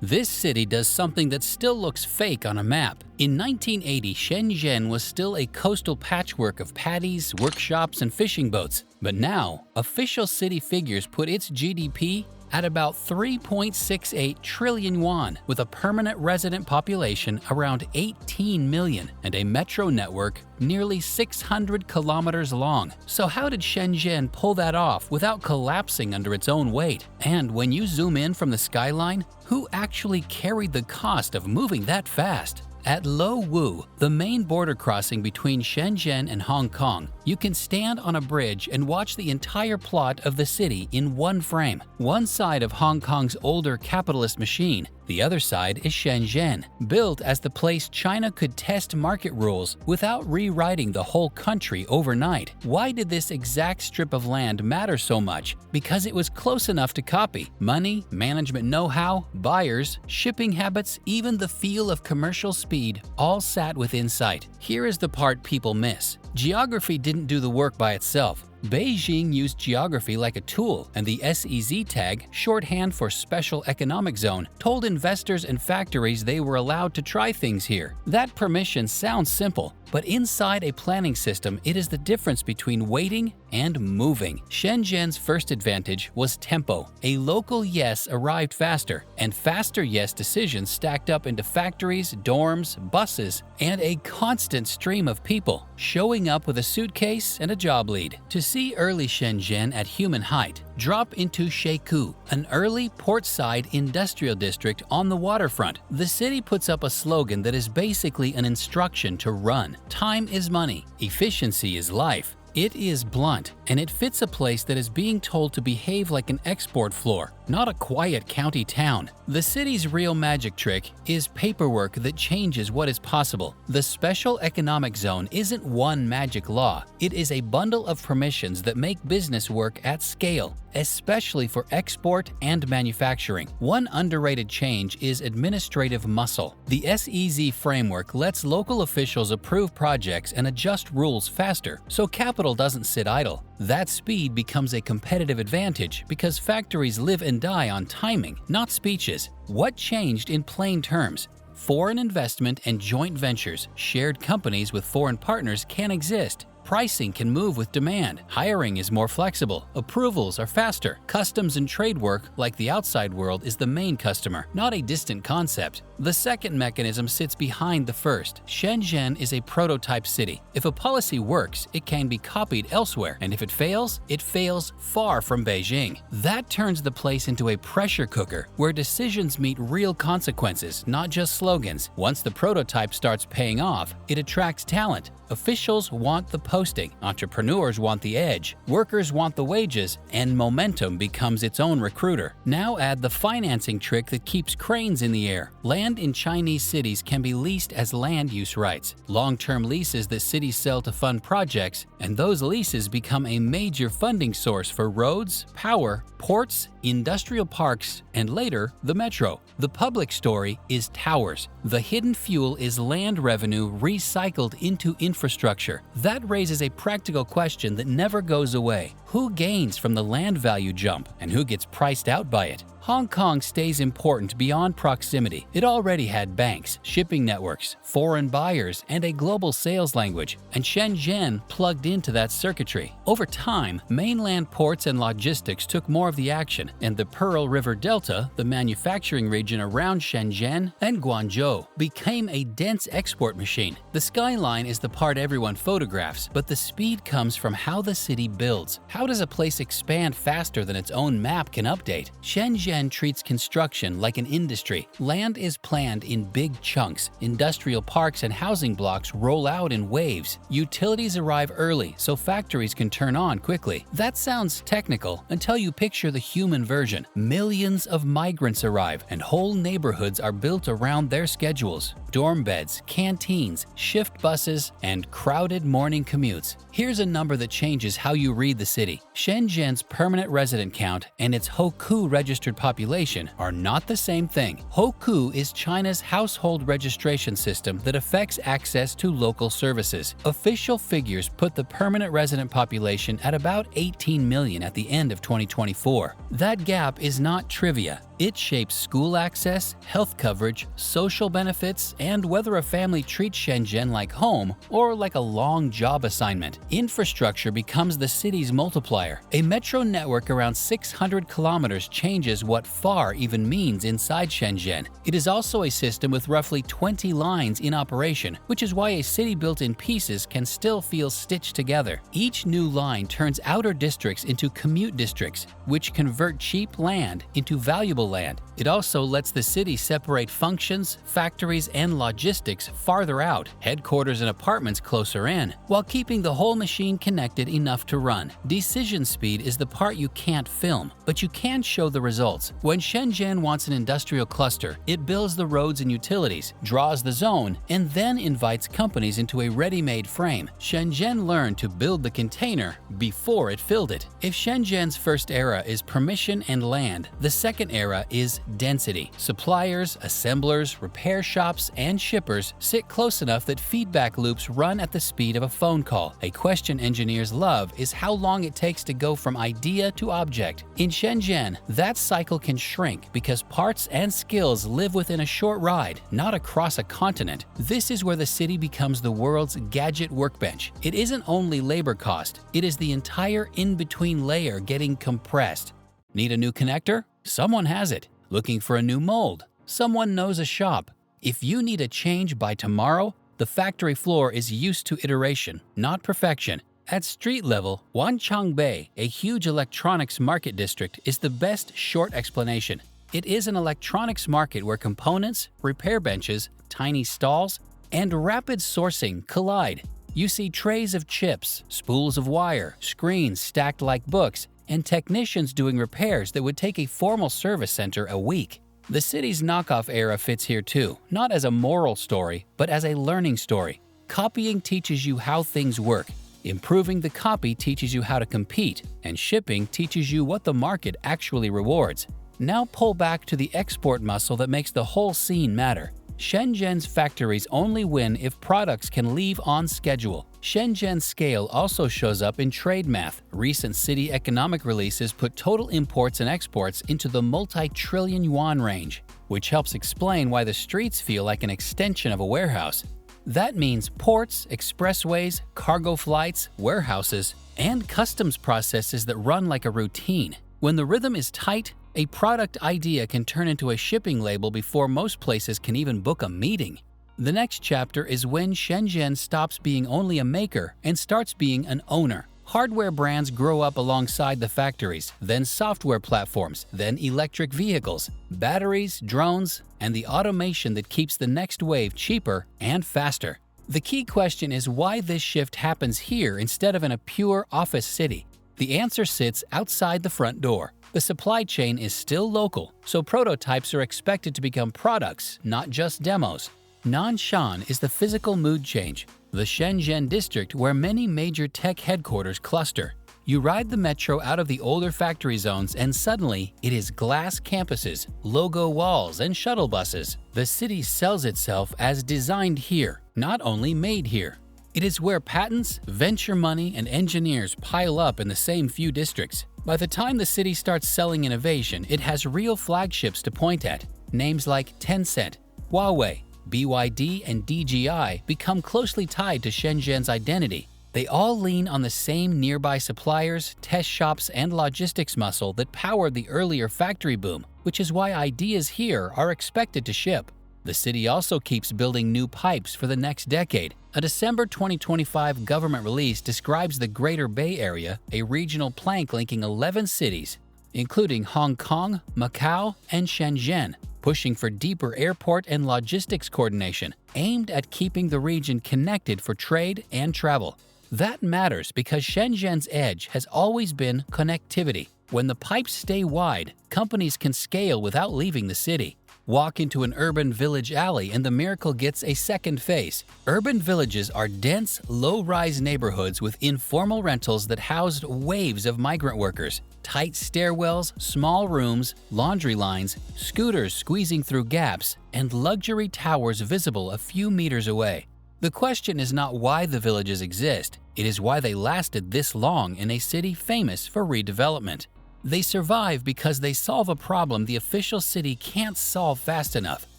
This city does something that still looks fake on a map. In 1980, Shenzhen was still a coastal patchwork of paddies, workshops, and fishing boats. But now, official city figures put its GDP at about 3.68 trillion yuan, with a permanent resident population around 18 million and a metro network nearly 600 kilometers long. So how did Shenzhen pull that off without collapsing under its own weight? And when you zoom in from the skyline, who actually carried the cost of moving that fast? At Lo Wu, the main border crossing between Shenzhen and Hong Kong, you can stand on a bridge and watch the entire plot of the city in one frame. One side of Hong Kong's older capitalist machine, the other side is Shenzhen, built as the place China could test market rules without rewriting the whole country overnight. Why did this exact strip of land matter so much? Because it was close enough to copy. Money, management know-how, buyers, shipping habits, even the feel of commercial speed all sat within sight. Here is the part people miss. Geography didn't do the work by itself. Beijing used geography like a tool, and the SEZ tag, shorthand for Special Economic Zone, told investors and factories they were allowed to try things here. That permission sounds simple, but inside a planning system, it is the difference between waiting and moving. Shenzhen's first advantage was tempo. A local yes arrived faster, and faster yes decisions stacked up into factories, dorms, buses, and a constant stream of people showing up with a suitcase and a job lead. To see early Shenzhen at human height, drop into Shekou, an early port-side industrial district on the waterfront. The city puts up a slogan that is basically an instruction to run. Time is money. Efficiency is life. It is blunt, and it fits a place that is being told to behave like an export floor, not a quiet county town. The city's real magic trick is paperwork that changes what is possible. The Special Economic Zone isn't one magic law. It is a bundle of permissions that make business work at scale, especially for export and manufacturing. One underrated change is administrative muscle. The SEZ framework lets local officials approve projects and adjust rules faster, so capital doesn't sit idle. That speed becomes a competitive advantage because factories live and die on timing, not speeches. What changed in plain terms? Foreign investment and joint ventures, shared companies with foreign partners can exist. Pricing can move with demand. Hiring is more flexible. Approvals are faster. Customs and trade work, like the outside world, is the main customer, not a distant concept. The second mechanism sits behind the first. Shenzhen is a prototype city. If a policy works, it can be copied elsewhere, and if it fails far from Beijing. That turns the place into a pressure cooker, where decisions meet real consequences, not just slogans. Once the prototype starts paying off, it attracts talent. Officials want the posting, entrepreneurs want the edge, workers want the wages, and momentum becomes its own recruiter. Now add the financing trick that keeps cranes in the air. Land in Chinese cities can be leased as land use rights, long-term leases that cities sell to fund projects, and those leases become a major funding source for roads, power, ports, industrial parks, and later, the metro. The public story is towers. The hidden fuel is land revenue recycled into infrastructure. That raises a practical question that never goes away. Who gains from the land value jump, and who gets priced out by it? Hong Kong stays important beyond proximity. It already had banks, shipping networks, foreign buyers, and a global sales language, and Shenzhen plugged into that circuitry. Over time, mainland ports and logistics took more of the action, and the Pearl River Delta, the manufacturing region around Shenzhen and Guangzhou, became a dense export machine. The skyline is the part everyone photographs, but the speed comes from how the city builds. How does a place expand faster than its own map can update? Shenzhen treats construction like an industry. Land is planned in big chunks. Industrial parks and housing blocks roll out in waves. Utilities arrive early so factories can turn on quickly. That sounds technical until you picture the human version. Millions of migrants arrive, and whole neighborhoods are built around their schedules. Dorm beds, canteens, shift buses, and crowded morning commutes. Here's a number that changes how you read the city. Shenzhen's permanent resident count and its Hoku registered population are not the same thing. Hoku is China's household registration system that affects access to local services. Official figures put the permanent resident population at about 18 million at the end of 2024. That gap is not trivia. It shapes school access, health coverage, social benefits, and whether a family treats Shenzhen like home or like a long job assignment. Infrastructure becomes the city's multiplier. A metro network around 600 kilometers changes what far even means inside Shenzhen. It is also a system with roughly 20 lines in operation, which is why a city built in pieces can still feel stitched together. Each new line turns outer districts into commute districts, which convert cheap land into valuable land. It also lets the city separate functions, factories, and logistics farther out, headquarters and apartments closer in, while keeping the whole machine connected enough to run. Decision speed is the part you can't film, but you can show the results. When Shenzhen wants an industrial cluster, it builds the roads and utilities, draws the zone, and then invites companies into a ready-made frame. Shenzhen learned to build the container before it filled it. If Shenzhen's first era is permission and land, the second era is density. Suppliers, assemblers, repair shops, and shippers sit close enough that feedback loops run at the speed of a phone call. A question engineers love is how long it takes to go from idea to object. In Shenzhen, that cycle can shrink because parts and skills live within a short ride, not across a continent. This is where the city becomes the world's gadget workbench. It isn't only labor cost, it is the entire in-between layer getting compressed. Need a new connector? Someone has it. Looking for a new mold? Someone knows a shop. If you need a change by tomorrow, the factory floor is used to iteration, not perfection. At street level, Wanchongbei, a huge electronics market district, is the best short explanation. It is an electronics market where components, repair benches, tiny stalls, and rapid sourcing collide. You see trays of chips, spools of wire, screens stacked like books, and technicians doing repairs that would take a formal service center a week. The city's knockoff era fits here too, not as a moral story, but as a learning story. Copying teaches you how things work. Improving the copy teaches you how to compete, and shipping teaches you what the market actually rewards. Now pull back to the export muscle that makes the whole scene matter. Shenzhen's factories only win if products can leave on schedule. Shenzhen's scale also shows up in trade math. Recent city economic releases put total imports and exports into the multi-trillion yuan range, which helps explain why the streets feel like an extension of a warehouse. That means ports, expressways, cargo flights, warehouses, and customs processes that run like a routine. When the rhythm is tight, a product idea can turn into a shipping label before most places can even book a meeting. The next chapter is when Shenzhen stops being only a maker and starts being an owner. Hardware brands grow up alongside the factories, then software platforms, then electric vehicles, batteries, drones, and the automation that keeps the next wave cheaper and faster. The key question is why this shift happens here instead of in a pure office city. The answer sits outside the front door. The supply chain is still local, so prototypes are expected to become products, not just demos. Nanshan is the physical mood change, the Shenzhen district where many major tech headquarters cluster. You ride the metro out of the older factory zones and suddenly it is glass campuses, logo walls, and shuttle buses. The city sells itself as designed here, not only made here. It is where patents, venture money, and engineers pile up in the same few districts. By the time the city starts selling innovation, it has real flagships to point at. Names like Tencent, Huawei, BYD, and DJI become closely tied to Shenzhen's identity. They all lean on the same nearby suppliers, test shops, and logistics muscle that powered the earlier factory boom, which is why ideas here are expected to ship. The city also keeps building new pipes for the next decade. A December 2025 government release describes the Greater Bay Area, a regional plank linking 11 cities, including Hong Kong, Macau, and Shenzhen, pushing for deeper airport and logistics coordination, aimed at keeping the region connected for trade and travel. That matters because Shenzhen's edge has always been connectivity. When the pipes stay wide, companies can scale without leaving the city. Walk into an urban village alley and the miracle gets a second face. Urban villages are dense, low-rise neighborhoods with informal rentals that housed waves of migrant workers. Tight stairwells, small rooms, laundry lines, scooters squeezing through gaps, and luxury towers visible a few meters away. The question is not why the villages exist, it is why they lasted this long in a city famous for redevelopment. They survive because they solve a problem the official city can't solve fast enough.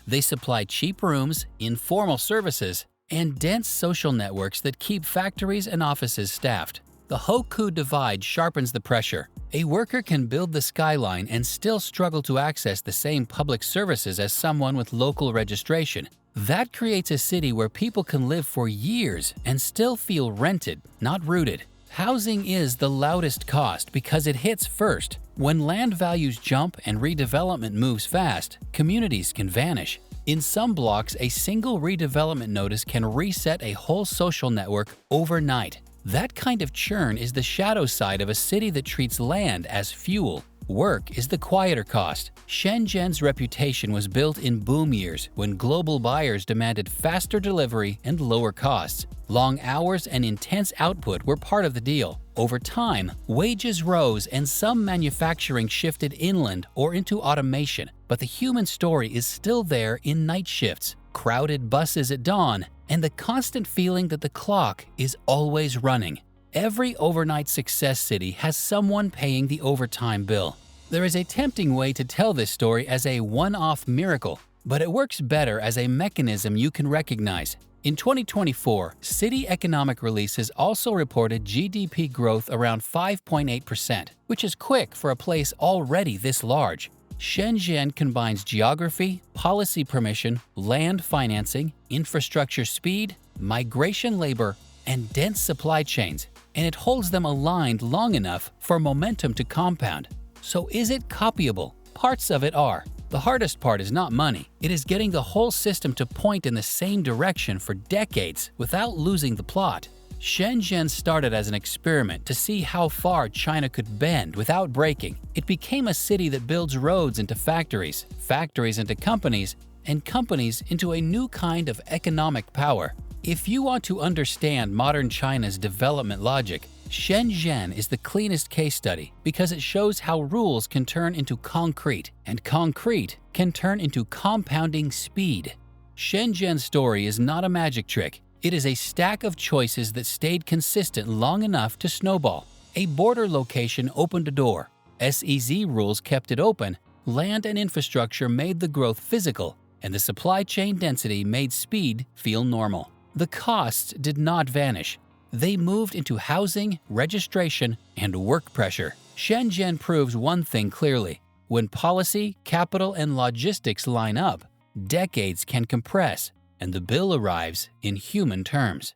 They supply cheap rooms, informal services, and dense social networks that keep factories and offices staffed. The Hoku divide sharpens the pressure. A worker can build the skyline and still struggle to access the same public services as someone with local registration. That creates a city where people can live for years and still feel rented, not rooted. Housing is the loudest cost because it hits first. When land values jump and redevelopment moves fast, communities can vanish. In some blocks, a single redevelopment notice can reset a whole social network overnight. That kind of churn is the shadow side of a city that treats land as fuel. Work is the quieter cost. Shenzhen's reputation was built in boom years when global buyers demanded faster delivery and lower costs. Long hours and intense output were part of the deal. Over time, wages rose and some manufacturing shifted inland or into automation, but the human story is still there in night shifts, crowded buses at dawn, and the constant feeling that the clock is always running. Every overnight success city has someone paying the overtime bill. There is a tempting way to tell this story as a one-off miracle, but it works better as a mechanism you can recognize. In 2024, city economic releases also reported GDP growth around 5.8%, which is quick for a place already this large. Shenzhen combines geography, policy permission, land financing, infrastructure speed, migration labor, and dense supply chains, and it holds them aligned long enough for momentum to compound. So is it copyable? Parts of it are. The hardest part is not money. It is getting the whole system to point in the same direction for decades without losing the plot. Shenzhen started as an experiment to see how far China could bend without breaking. It became a city that builds roads into factories, factories into companies, and companies into a new kind of economic power. If you want to understand modern China's development logic, Shenzhen is the cleanest case study because it shows how rules can turn into concrete, and concrete can turn into compounding speed. Shenzhen's story is not a magic trick. It is a stack of choices that stayed consistent long enough to snowball. A border location opened a door. SEZ rules kept it open. Land and infrastructure made the growth physical, and the supply chain density made speed feel normal. The costs did not vanish. They moved into housing, registration, and work pressure. Shenzhen proves one thing clearly. When policy, capital, and logistics line up, decades can compress, and the bill arrives in human terms.